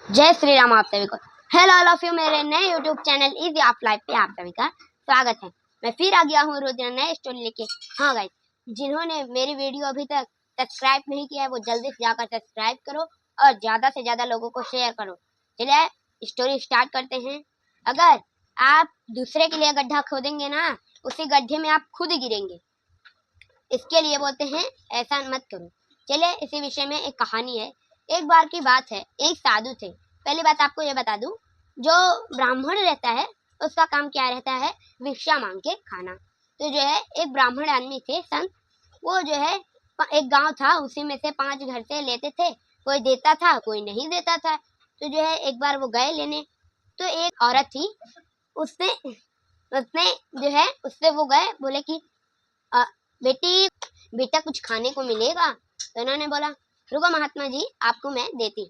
जय श्री राम। आप सभी को हेलो ऑल ऑफ यू, मेरे नए YouTube channel easy of life पे आप सभी का स्वागत है। मैं फिर आ गया हूँ रोज नए स्टोरी लेके। हाँ गाइस, जिन्होंने मेरी वीडियो अभी तक सब्सक्राइब नहीं किया है वो जल्दी से जाकर सब्सक्राइब करो और ज्यादा से ज्यादा लोगों को शेयर करो। चलिए स्टोरी स्टार्ट करते हैं। अगर आप दूसरे के लिए गड्ढा खोदेंगे ना, उसी गड्ढे में आप खुद गिरेंगे। इसके लिए बोलते हैं ऐसा मत करो। चलिए इसी विषय में एक कहानी है। एक बार की बात है, एक साधु थे। पहली बात आपको ये बता दूं, जो ब्राह्मण रहता है उसका काम क्या रहता है? भिक्षा मांग के खाना। तो जो है एक ब्राह्मण आदमी थे संत, वो जो है एक गांव था, उसी में से 5 घर से लेते थे। कोई देता था, कोई नहीं देता था। तो जो है एक बार वो गए लेने, तो एक औरत थी, उसने उसने जो है उससे वो गए, बोले कि बेटी बेटा कुछ खाने को मिलेगा? तो इन्होंने बोला रुको महात्मा जी, आपको मैं देती।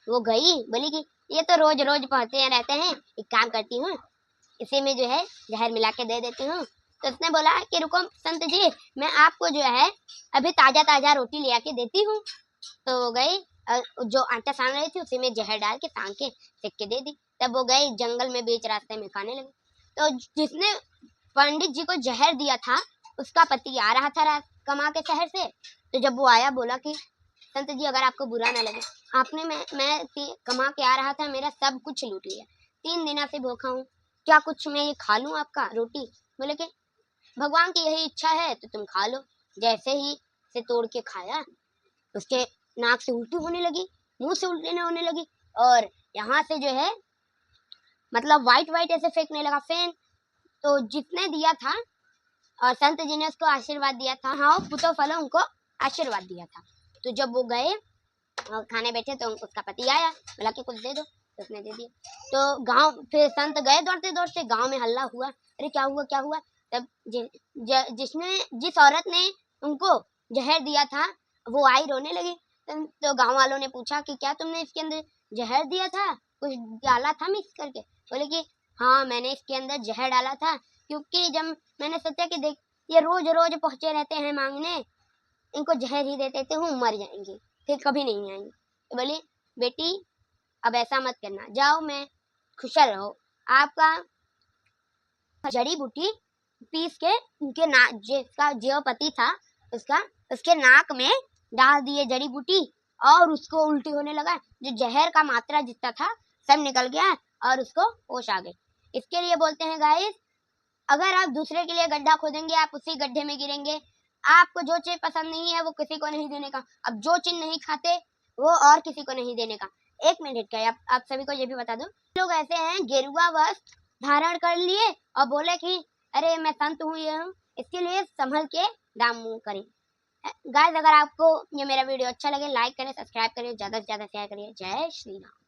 वो गई, बोली कि ये तो रोज रोज पहुंचते रहते हैं, एक काम करती हूँ, इसी में जो है जहर मिला के दे देती हूँ। तो उसने बोला कि रुको संत जी, मैं आपको जो है अभी ताजा ताजा रोटी ले आके देती हूँ। तो वो गई, जो आटा सान रही थी उसी में जहर डाल के सान के सेक के दे दी। तब वो गई जंगल में बीच रास्ते में खाने लगी। तो जिसने पंडित जी को जहर दिया था, उसका पति आ रहा था रात कमा के शहर से। तो जब वो आया, बोला कि संत जी अगर आपको बुरा ना लगे, आपने मैं कमा के आ रहा था, मेरा सब कुछ लूट लिया, 3 दिन से भूखा हूँ, क्या कुछ मैं ये खा लूं आपका रोटी? बोले कि भगवान की यही इच्छा है तो तुम खा लो। जैसे ही से तोड़ के खाया, उसके नाक से उल्टी होने लगी, मुंह से उल्टी होने लगी, और यहाँ से जो है मतलब वाइट वाइट ऐसे फेंकने लगा फेन। तो जिसने दिया था और संत जी ने उसको आशीर्वाद दिया था, हाँ पुतो फलो उनको आशीर्वाद दिया था। तो जब वो गए और खाने बैठे तो उसका पति आया, बोला कि कुछ दे दो, तो उसने दे दिया। तो गांव फिर संत गए दौड़ते दौड़ते, गांव में हल्ला हुआ, अरे क्या हुआ क्या हुआ? तब जिस औरत ने उनको जहर दिया था वो आई रोने लगी। तो गांव वालों ने पूछा कि क्या तुमने इसके अंदर जहर दिया था, कुछ डाला था मिक्स करके? बोले कि हाँ मैंने इसके अंदर जहर डाला था, क्योंकि जब मैंने सोचा कि देख ये रोज रोज पहुंचे रहते हैं मांगने, इनको जहर ही दे देते हूँ, मर जाएंगे, फिर कभी नहीं आएंगे। तो बोली बेटी अब ऐसा मत करना, जाओ मैं खुशल रहो। आपका जड़ी बूटी पीस के उनके नाक, जिसका जो पति था उसका, उसके नाक में डाल दिए जड़ी बूटी, और उसको उल्टी होने लगा। जो जहर का मात्रा जितना था सब निकल गया और उसको होश आ गई। इसके लिए बोलते हैं गाइस, अगर आप दूसरे के लिए गड्ढा खोदेंगे आप उसी गड्ढे में गिरेंगे। आपको जो चीज पसंद नहीं है वो किसी को नहीं देने का। अब जो चीज नहीं खाते वो और किसी को नहीं देने का। 1 मिनट का आप सभी को ये भी बता दूं, लोग ऐसे हैं गेरुआ वस्त्र धारण कर लिए और बोले कि अरे मैं संत हूँ, ये हूँ। इसके लिए संभल के दाम मुंह करें। गाइस, अगर आपको ये मेरा वीडियो अच्छा लगे लाइक करें, सब्सक्राइब करें, ज्यादा से ज्यादा शेयर करिए। जय श्री राम।